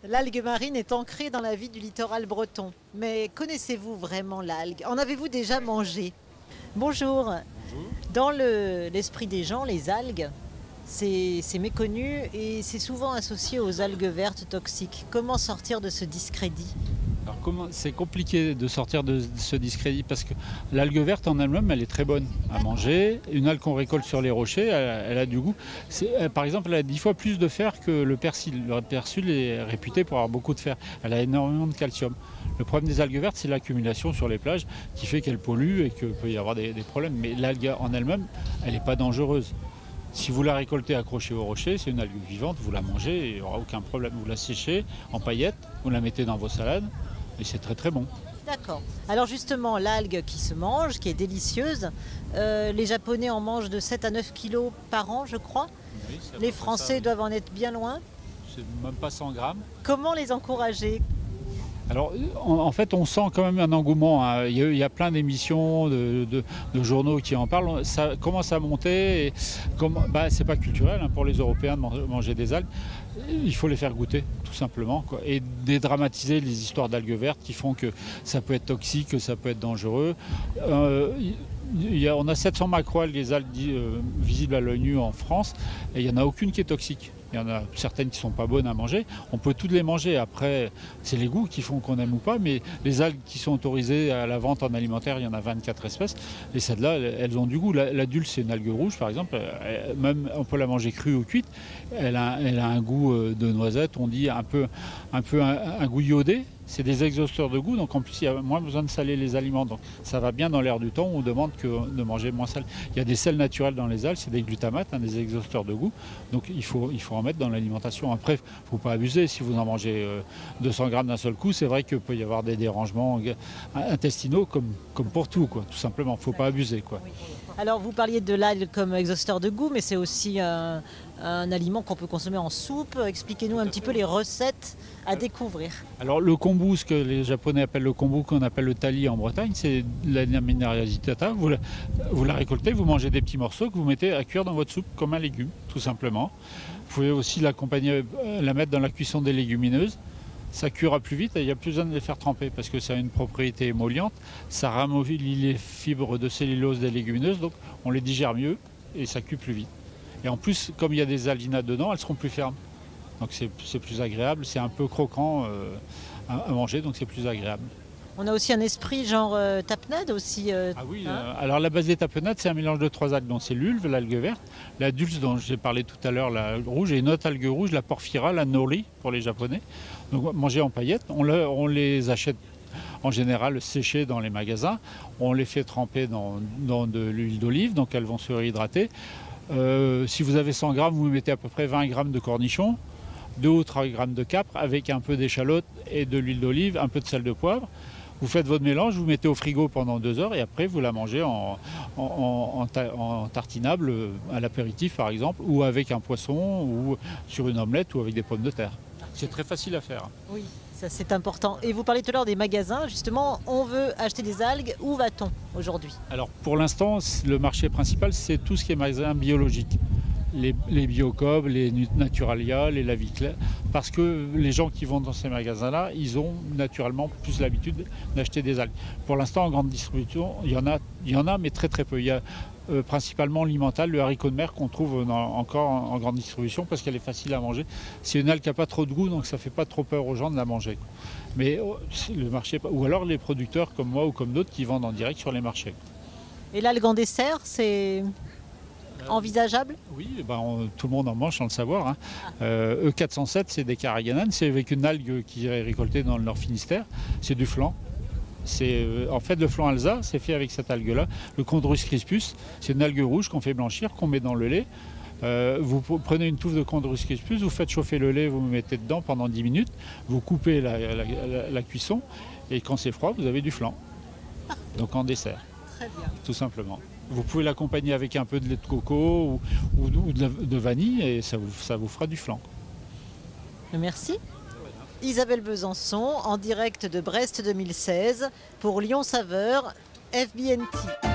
L'algue marine est ancrée dans la vie du littoral breton. Mais connaissez-vous vraiment l'algue? En avez-vous déjà mangé? Bonjour. Bonjour. Dans l'esprit des gens, les algues, c'est méconnu et c'est souvent associé aux algues vertes toxiques. Comment sortir de ce discrédit? Alors c'est compliqué de sortir de ce discrédit parce que l'algue verte en elle-même, elle est très bonne à manger. Une algue qu'on récolte sur les rochers, elle a du goût. Par exemple, elle a 10 fois plus de fer que le persil. Le persil est réputé pour avoir beaucoup de fer. Elle a énormément de calcium. Le problème des algues vertes, c'est l'accumulation sur les plages qui fait qu'elles polluent et qu'il peut y avoir des problèmes. Mais l'algue en elle-même, elle n'est pas dangereuse. Si vous la récoltez accrochée au rocher, c'est une algue vivante, vous la mangez, il n'y aura aucun problème. Vous la séchez en paillettes, vous la mettez dans vos salades et c'est très très bon. D'accord. Alors justement, l'algue qui se mange, qui est délicieuse, les Japonais en mangent de 7 à 9 kilos par an, je crois. Oui, c'est à peu Les près Français ça. doivent en être bien loin. C'est même pas 100 grammes. Comment les encourager? Alors en fait on sent quand même un engouement, hein. Il y a plein d'émissions, de journaux qui en parlent. Ça commence à monter. Et c'est pas culturel hein, pour les Européens de manger des algues. Il faut les faire goûter tout simplement, quoi. Et dédramatiser les histoires d'algues vertes qui font que ça peut être toxique, que ça peut être dangereux. On a 700 macroalgues, les algues visibles à l'œil nu en France, et il n'y en a aucune qui est toxique. Il y en a certaines qui ne sont pas bonnes à manger. On peut toutes les manger. Après, c'est les goûts qui font qu'on aime ou pas. Mais les algues qui sont autorisées à la vente en alimentaire, il y en a 24 espèces. Et celles-là, elles ont du goût. La dulce, c'est une algue rouge, par exemple. Même on peut la manger crue ou cuite. Elle a un goût de noisette. On dit un goût iodé. C'est des exhausteurs de goût, donc en plus il y a moins besoin de saler les aliments. Donc ça va bien dans l'air du temps, on demande de manger moins salé. Il y a des sels naturels dans les algues, c'est des glutamates, hein, des exhausteurs de goût. Donc il faut en mettre dans l'alimentation. Après, il ne faut pas abuser. Si vous en mangez 200 grammes d'un seul coup, c'est vrai qu'il peut y avoir des dérangements intestinaux comme pour tout, quoi, tout simplement. Il ne faut pas abuser, quoi. Alors vous parliez de l'algue comme exhausteur de goût, mais c'est aussi un aliment qu'on peut consommer en soupe. Expliquez-nous un petit peu les recettes à découvrir. Alors le kombu, ce que les Japonais appellent le kombu, qu'on appelle le tali en Bretagne, c'est la mineralisitata. Vous la récoltez, vous mangez des petits morceaux que vous mettez à cuire dans votre soupe comme un légume, tout simplement. Vous pouvez aussi l'accompagner, la mettre dans la cuisson des légumineuses. Ça cuira plus vite et il n'y a plus besoin de les faire tremper parce que ça a une propriété émolliente. Ça ramollit les fibres de cellulose des légumineuses, donc on les digère mieux et ça cuit plus vite. Et en plus, comme il y a des alginats dedans, elles seront plus fermes. Donc c'est plus agréable, c'est un peu croquant à manger, donc c'est plus agréable. On a aussi un esprit genre tapenade aussi. Ah oui, Hein. alors la base des tapenades, c'est un mélange de 3 algues. Donc c'est l'ulve, l'algue verte, la dulce dont j'ai parlé tout à l'heure, la rouge, et une autre algue rouge, la porphyra, la nori pour les Japonais. Donc manger en paillettes, on les achète en général séchées dans les magasins. On les fait tremper dans de l'huile d'olive, donc elles vont se réhydrater. Si vous avez 100 grammes, vous mettez à peu près 20 grammes de cornichons, 2 ou 3 grammes de capre avec un peu d'échalote et de l'huile d'olive, un peu de sel de poivre. Vous faites votre mélange, vous mettez au frigo pendant 2 heures et après vous la mangez en tartinable à l'apéritif par exemple, ou avec un poisson, ou sur une omelette, ou avec des pommes de terre. C'est très facile à faire. Oui, ça c'est important. Et vous parliez tout à l'heure des magasins. Justement, on veut acheter des algues. Où va-t-on aujourd'hui? Alors pour l'instant, le marché principal, c'est tout ce qui est magasin biologique. Les Biocob, les Naturalia, les La Vie Claire, parce que les gens qui vont dans ces magasins-là, ils ont naturellement plus l'habitude d'acheter des algues. Pour l'instant, en grande distribution, il y en a, mais très très peu. Il y a principalement l'emmental, le haricot de mer qu'on trouve encore en grande distribution parce qu'elle est facile à manger. C'est une algue qui n'a pas trop de goût, donc ça ne fait pas trop peur aux gens de la manger. Mais le marché, ou alors les producteurs comme moi ou comme d'autres qui vendent en direct sur les marchés. Et l'algue en dessert, c'est envisageable? Oui, tout le monde en mange sans le savoir, hein. E407, c'est des caragananes, c'est avec une algue qui est récoltée dans le Nord Finistère, c'est du flan. En fait, le flan Alsa, c'est fait avec cette algue-là. Le Chondrus crispus, c'est une algue rouge qu'on fait blanchir, qu'on met dans le lait. Vous prenez une touffe de Chondrus crispus, vous faites chauffer le lait, vous le mettez dedans pendant 10 minutes, vous coupez la cuisson, et quand c'est froid, vous avez du flan. Donc en dessert. Très bien. Tout simplement. Vous pouvez l'accompagner avec un peu de lait de coco ou de vanille et ça vous fera du flan. Merci. Isabelle Besançon, en direct de Brest 2016 pour Lyon Saveur, FBNT.